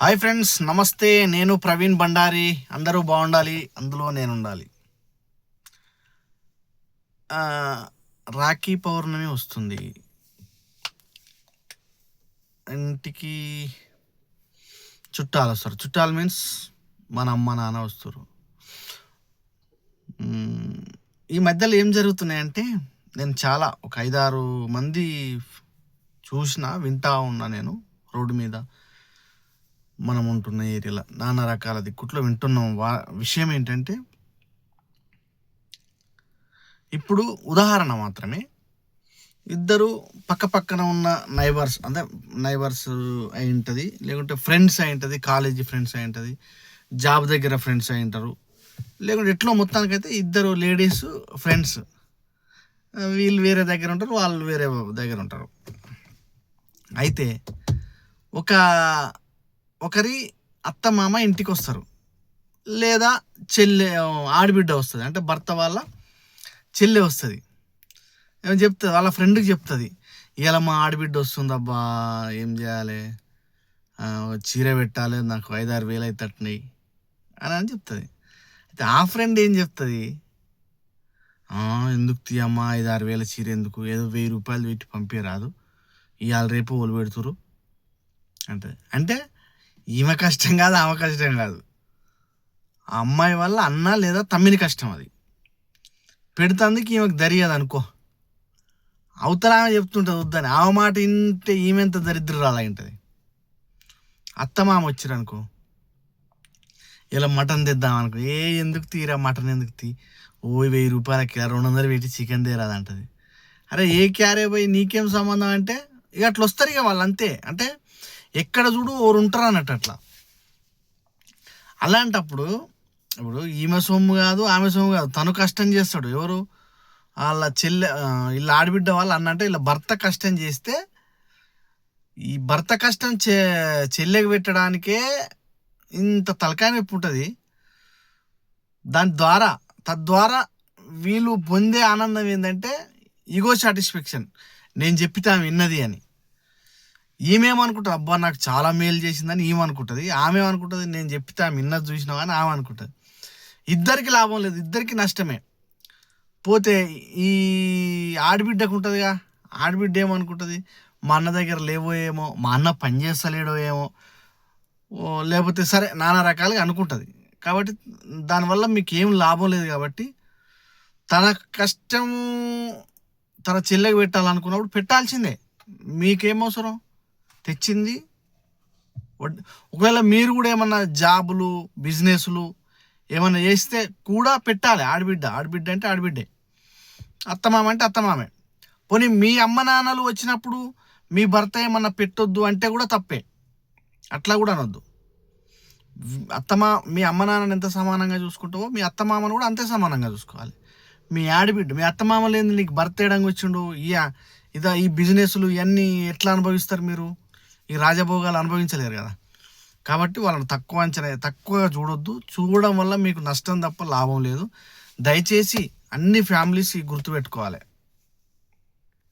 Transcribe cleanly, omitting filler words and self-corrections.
Hi friends, నమస్తే. నేను ప్రవీణ్ బండారి. అందరూ బాగుండాలి, అందులో నేను ఉండాలి. ఆ, రాఖీ పౌర్ణమి వస్తుంది. ఇంటికి చుట్టాలు వస్తారు. చుట్టాలు మీన్స్ మన అమ్మ నాన్న వస్తారు. ఈ మధ్యలో ఏం జరుగుతున్నాయంటే, నేను చాలా ఒక 5-6 మంది వింటా ఉన్నా. నేను రోడ్డు మీద మనం ఉంటున్న ఏరియాలో నానా రకాల దిక్కుట్లో వింటున్నాం. విషయం ఏంటంటే, ఇప్పుడు ఉదాహరణ మాత్రమే, ఇద్దరు పక్క పక్కన ఉన్న నైబర్స్ అయి ఉంటుంది, లేకుంటే ఫ్రెండ్స్ అయి ఉంటుంది, కాలేజీ ఫ్రెండ్స్ అయి ఉంటుంది, జాబ్ దగ్గర ఫ్రెండ్స్ అయి ఉంటారు, లేకుంటే ఎట్లా మొత్తానికైతే ఇద్దరు లేడీస్ ఫ్రెండ్స్. వీళ్ళు వేరే దగ్గర ఉంటారు, వాళ్ళు వేరే దగ్గర ఉంటారు. అయితే ఒకరి అత్త మామ ఇంటికి వస్తారు, లేదా ఆడబిడ్డ వస్తుంది, అంటే భర్త వాళ్ళ చెల్లె వస్తుంది. ఏమో చెప్తుంది, వాళ్ళ ఫ్రెండ్కి చెప్తుంది, ఇలా మా ఆడబిడ్డ వస్తుంది అబ్బా, ఏం చేయాలి, చీర పెట్టాలి, నాకు 5-6 వేలు అయితే తట్టినాయి అని చెప్తుంది. అయితే ఆ ఫ్రెండ్ ఏం చెప్తుంది, ఎందుకు తీయమ్మా 5-6 వేల చీర ఎందుకు, ఏదో 1000 రూపాయలు పెట్టి పంపించరాదు, ఇవాళ రేపు ఒళ్ళు పెడుతురు అంటే ఈమె కష్టం కాదు, ఆమె కష్టం కాదు, ఆ అమ్మాయి వల్ల అన్న లేదా తమ్మిని కష్టం. అది పెడుతందుకు ఈమెకు దరియదు అనుకో, అవతల ఆమె చెప్తుంటుంది వద్దని. ఆమె మాట వింటే ఈమెంత దరిద్రురాలు అయి ఉంటుంది. అత్తమామ వచ్చిరనుకో, ఇలా మటన్ తెద్దాం అనుకో, ఎందుకు తీరా మటన్ ఎందుకు తీ, 1000 రూపాయలకి 200 పెట్టి చికెన్ తీరాదంటది. అరే ఏ క్యారే పోయి నీకేం సంబంధం అంటే, ఇక అట్లా వస్తారు ఇక వాళ్ళు, అంతే. అంటే ఎక్కడ చూడు ఓరు ఉంటారు అన్నట్టు అట్లా. అలాంటప్పుడు ఇప్పుడు ఈమె సొమ్ము కాదు, ఆమె సొమ్ము కాదు, తను కష్టం చేస్తాడు. ఎవరు, వాళ్ళ చెల్లె, వీళ్ళ ఆడబిడ్డ వాళ్ళు అన్నట్టు వీళ్ళ భర్త కష్టం చేస్తే, ఈ భర్త కష్టం చెల్లెకి పెట్టడానికే ఇంత తలకాయ నొప్పి ఉంటుంది. తద్వారా వీళ్ళు పొందే ఆనందం ఏంటంటే ఈగో సాటిస్ఫాక్షన్, నేను చెప్పితే ఆమె విన్నది అని. ఈమెమనుకుంటుంది, అబ్బా నాకు చాలా మేలు చేసిందని ఏమనుకుంటుంది. ఆమె అనుకుంటుంది, నేను చెప్పితే ఆమె విన్నది చూసినావు అని ఆమె అనుకుంటుంది. ఇద్దరికి లాభం లేదు, ఇద్దరికి నష్టమే. పోతే ఈ ఆడబిడ్డకు ఉంటుందిగా, ఆడబిడ్డ ఏమనుకుంటుంది, మా అన్న దగ్గర లేవో ఏమో, మా అన్న పని చేస్తలేడో ఏమో, లేకపోతే సరే నానా రకాలుగా అనుకుంటుంది. కాబట్టి దానివల్ల మీకు ఏం లాభం లేదు. కాబట్టి తన కష్టం తన చెల్లెకి పెట్టాలనుకున్నప్పుడు పెట్టాల్సిందే. మీకేం అవసరం, తెచ్చింది. ఒకవేళ మీరు కూడా ఏమన్నా జాబులు బిజినెస్లు ఏమన్నా చేస్తే కూడా పెట్టాలి. ఆడబిడ్డ అంటే ఆడబిడ్డే, అత్తమామ అంటే అత్తమామే. పోనీ మీ అమ్మ నాన్నలు వచ్చినప్పుడు మీ భర్త ఏమన్నా పెట్టొద్దు అంటే కూడా తప్పే, అట్లా కూడా అనొద్దు. మీ అమ్మ నాన్నని ఎంత సమానంగా చూసుకుంటావో మీ అత్తమామను కూడా అంతే సమానంగా చూసుకోవాలి. మీ ఆడబిడ్డ, మీ అత్తమామ లేని నీకు భర్త వేయడానికి వచ్చిండు, ఈ బిజినెస్లు ఇవన్నీ ఎట్లా అనుభవిస్తారు మీరు? ఈ రాజభోగాలు అనుభవించలేరు కదా. కాబట్టి వాళ్ళని తక్కువగా చూడొద్దు. చూడడం వల్ల మీకు నష్టం తప్ప లాభం లేదు. దయచేసి అన్ని ఫ్యామిలీస్ గుర్తుపెట్టుకోవాలి.